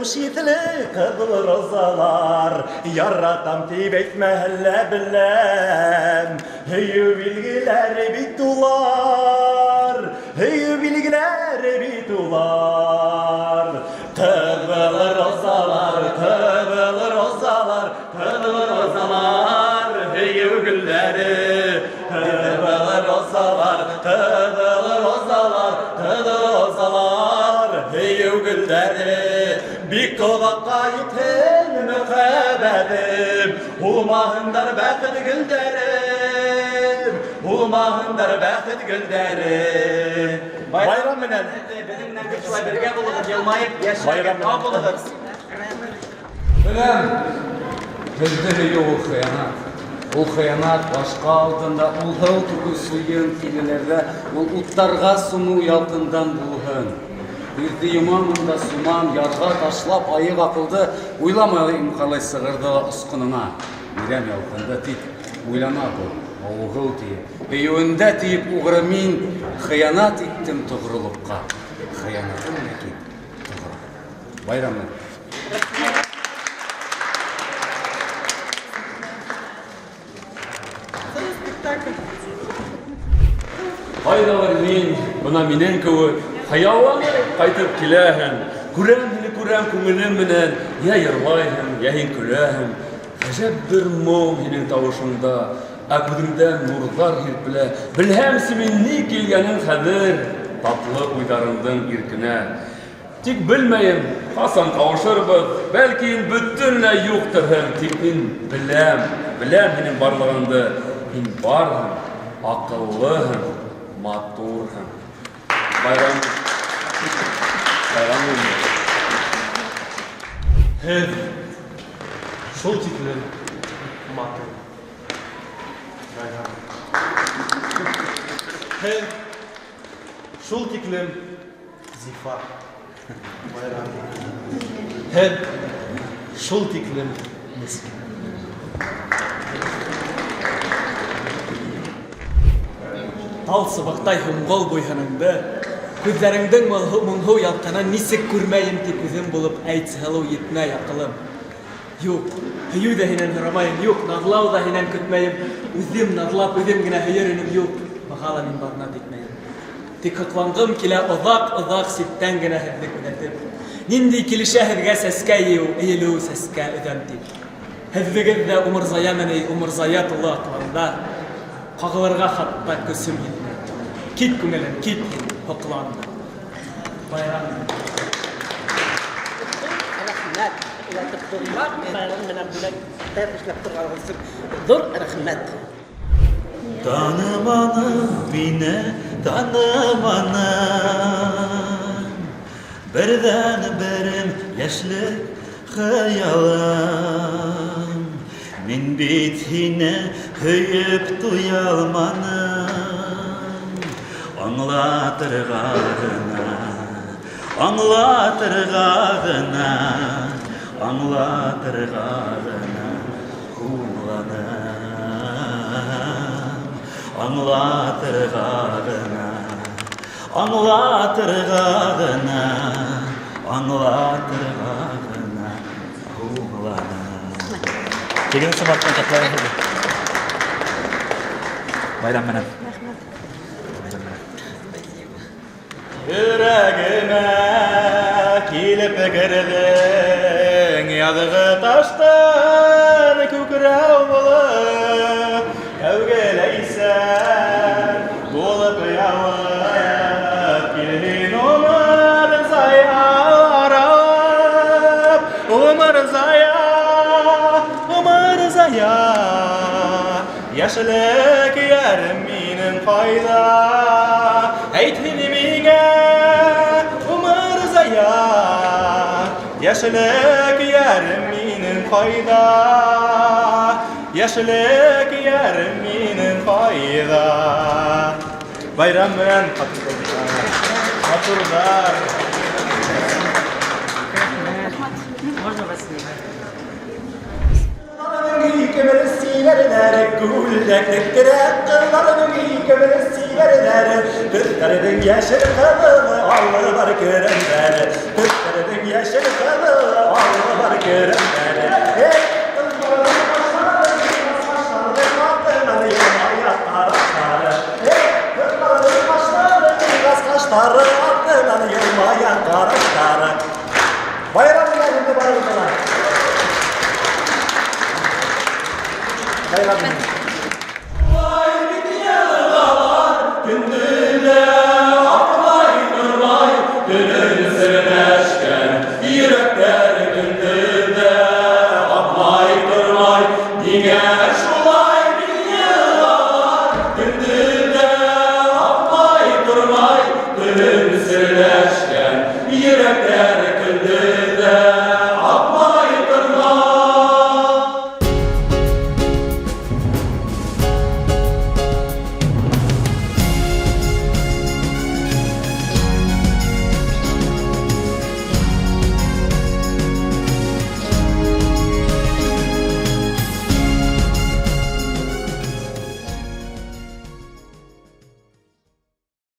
kuş yitili kızıl rozalar Yaratam tibet mehelle bilem Hey bilgiler bitular Hey bilgiler bitular Kızıl rozalar Kızıl rozalar Kızıl rozalar Hey gülleri Kızıl rozalar Kızıl rozalar Kızıl rozalar Hey gülleri Bir kovakka yitin mükebedim Ulmahındar bəxit gülderim Ulmahındar bəxit gülderim Bayram menen Benimle bir şulay birge bulunur, yılmayıp yaşayıp ne bulunur? Білем, бізді де ол қиянат. Ол қиянат башқа алдында ұлғау түгі сүйген келелерді ол ұттарға сұну ялқындан бұлғын. Бірді имамында сумам, ярға ташлап айық ақылды, ойламайым қалай сығырды ұсқыныңа. Берем ялқында тек ойлама бұл, ұлғау тейіп. Бейуінде тейіп ұғырымин қиянат еттім тұғырылыққа. Қиянатым әкет тұғырылық. Байрамын. Қайдалар мен, бұна менен көі, қаяланы қайтып келәхін. Көрәм көңілім менен, я йырлайхын, я хин күләхін. Ғажап бір мұң хинің тауышында, әкүдіңден нұрлар хирпілі. Білхәмсі мен не келгенін қадыр, татлы уйдарындың иркіне. Тик білмейім, қасан қауышырбыз, бәлкин бүттінлі юқтырхын. Тик мен біләм хинің барлығынды, хин бархын, ақыллыхын. Матурхын. Bayram. Һеҙ шул тиклем матур. Һеҙ шул тиклем зифа. Һеҙ шул тиклем мискин. Тал сыбықтай һомғол бойһаныңды, күҙҙәреңдең моңһоу ялҡынын нисек күрмәйем тип үҙем булып әйтһәлеү етмәй аҡылым. Юҡ, һөйөү ҙә һинән һорамайым, юҡ, наҙлау ҙа һинән көтмәйем, үҙем наҙлап, үҙем генә һөйөр инем, юҡ, быға ла мин барына текмәйем. Тик һоҡланғым килә оҙаҡ ситтән генә һеҙҙе күҙәтеп. Ниндәй килешә һеҙгә сәскә йыйыу, эйелеү сәскә өҙәм тип. Һеҙҙегеҙ ҙә умырзая тулы аҡланда. Ҡағылырға хатта көсөм етмәй. Кит күңелем, кит, һоҡланды. Байрам. Рәхмәт. Улатып тормаҡ, байрам менән бүләк тәр эшләп торғанығыҙ өсөн ҙур рәхмәт. Таныманым мине, таныманым. Берҙән берем йәшлек хыялым. Мин бит һине һөйөп туя алманым. Аңлатырға гына һуңланым. Аңлатырға гына һуңланым. Тегін сыматтан қатлайын еді. Байрам менен. Йөрәгемә килеп кердең, яҙғы таштан күкрәү булып, кәүгәләйсән булып яуып, килһен умыр зая, яшьлек ярым минең ҡайҙа, әйтһен миңә умыр зая, яшьлек ярым минең ҡайҙа, яшьлек ярым минең ҡайҙа. Байрам менән матурҙар. Kızlarının yeşil kılığı allı var görenler, kızlarının yeşil kılı ağlar keremler